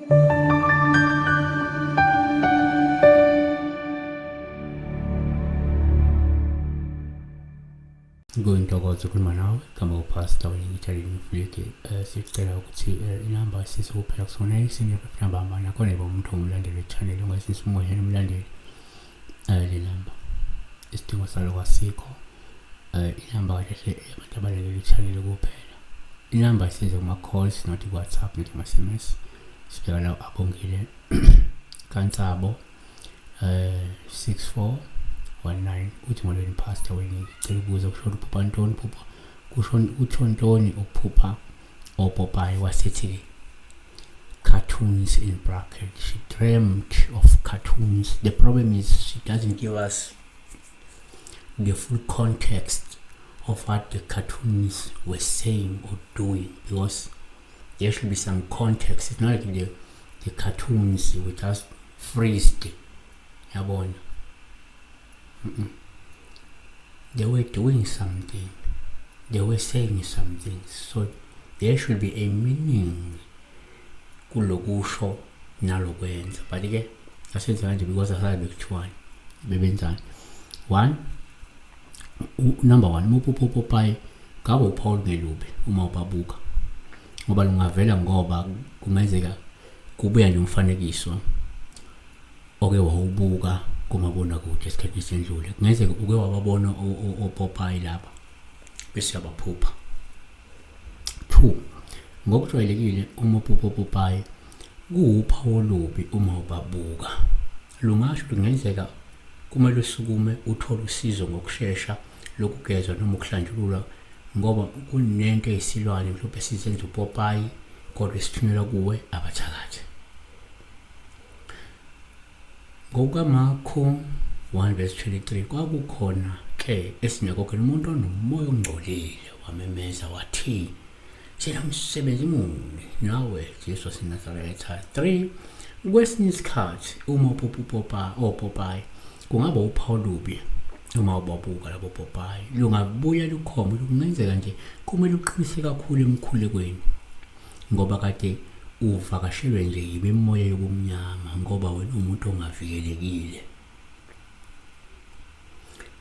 Ngiyintokozo ukhuluma nawe kama upastor weNyithaleni Mfuleke. Sicela ukuthi inamba sesikuphela kusona isinye namba ama nakhona iba umuntu omlandeli wechannel ongasisi umoya nomlandeli le namba isidingo salo kwasikho inamba kahle abantu abalaleli channel kuphela. Inamba isize kuma calls not WhatsApp not SMS. Sibheka la abongile Kantsabo 6419 uthi ngolweni pastor wena cela ukubuza kusho uphupha Ntoni phupha kusho utsho Ntoni uphupha oPopeye wasithi cartoons in bracket. She dreamt of cartoons. The problem is she doesn't give us the full context of what the cartoons were saying or doing, because there should be some context. It's not like the cartoons were just freezed. Yabona. They were doing something. They were saying something. So there should be a meaning kulokusho nalokwenza. But again, asenza kanje because asabe kuthiwani bebenzani. Number one, uPopeye ngabe uPaul ngelubi uma ubabuka. Ngoba lungavela ngoba kungenzeka kubuya nje umfanekiso oke wawubuka kumabona kude esikhathini sendlule. Kungenzeka uke wababona oPopeye lapha bese yabaphupha. 2, ngokujwayelekile uma uPopeye kuwuphawu olubi uma ubabuka. Lungasho kungenzeka kumele usukume uthole usizo ngokusheshsha lokugezwa noma ukuhlanjulula ngoba kunento eyisilwane mhlawumbe sizenza uPopeye kodwa sithunyelwa kuwe abathakathi. NgokukaMakho 1:23 kwakukhona ke esinekho umuntu onomoya ongcolile wamemeza wathi sina umsebenzi muni nawe Jesu waseNazaretha. 3, kwesinye isikhathi uma uPopeye kungaba uphawu olubi uma ubabuka labo Popeye lungabuya lukhomba kungenzeka nje kumele uqinise kakhulu emkhulekweni ngoba kade uvakashelwe nje yimimoya yobumnyama ngoba wena umuntu ongavikelekile.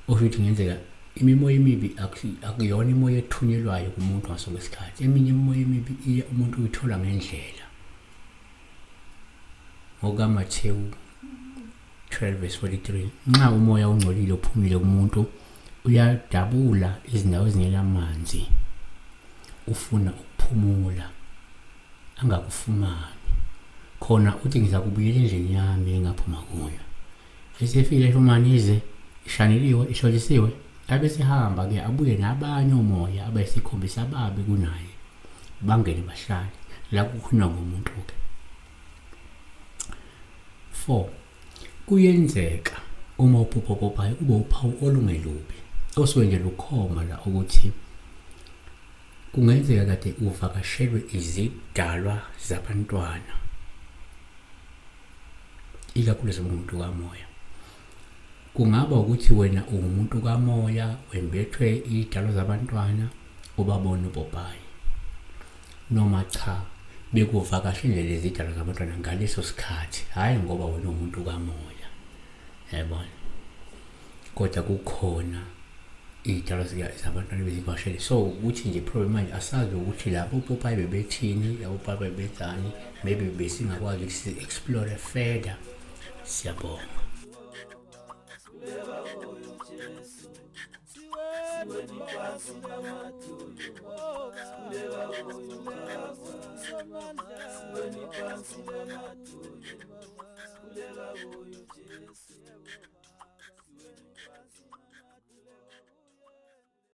Ofuthi ngenzeka imimoya emibi akuyona imoya ethunyelwayo kumuntu ngasokesikhathi. Eminye imimoya emibi iya umuntu uyithola ngendlela. NgokaMathewu 12:43 nxa umoya ongcolile uphumile kumuntu uyadabula izindawo ezingenamanzi ufuna ukuphumula angakufumani khona uthi ngizakubuyela endlini yami engaphuma kuyo. Esefile efumani ize ishaneliwe isholisiwe abesehamba ke abuye nabanye umoya abayisikhombisa ababi kunaye bangene bahlale la kukhona ngomuntu ke. 4, kuyenzeka uma uPopeye kube uphawu olungelubi osuke nje lukhoma la ukuthi kungenzeka kade uvakashelwe izidalwa zabantwana ikakhulu zomuntu kamoya. Kungaba ukuthi wena ungumuntu kamoya wembethwe idalwa zabantwana ubabona uPopeye noma cha bekuvakashile lezi idalwa zabantwana ngaleso sikhathi hayi ngoba wena umuntu kamoya. Yabona kodwa kukhona idalwa zabantwana bezivakashele. So ukuthi nje problem manje asazi ukuthi lapho uPopeye bebethini labo Popeye bebethani maybe besingakwazi ukuthi explore further. Siyabonga.